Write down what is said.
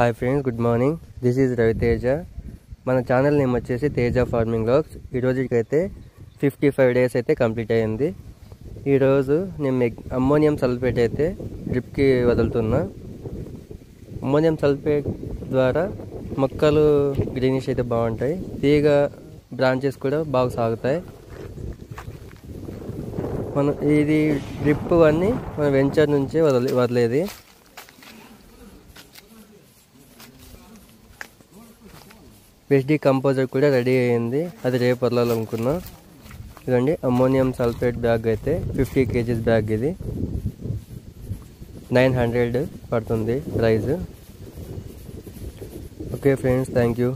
Hi friends, good morning. This is Raviteja. మన channel name వచ్చేసి Teja farming vlogs. ఈరోజుకైతే 55 days అయితే కంప్లీట్ అయ్యింది. ఈరోజు నేను అమ్మోనియం సల్ఫేట్ అయితే డ్రిప్కి వదులుతున్నా. అమ్మోనియం సల్ఫేట్ ద్వారా మొక్కలు గ్రీనిష్ అయితే బాగుంటాయి, తీగ బ్రాంచెస్ కూడా బాగా సాగుతాయి. మనం ఇది డ్రిప్ అన్నీ మన వెంచర్ నుంచే వదిలేది. వెస్డి కంపోజర్ కూడా రెడీ అయ్యింది, అది రేపు వదలాలనుకున్నా. ఇదండి అమ్మోనియం సల్ఫేట్ బ్యాగ్ అయితే 50 kgs బ్యాగ్. ఇది 900 పడుతుంది price. Okay friends, thank you.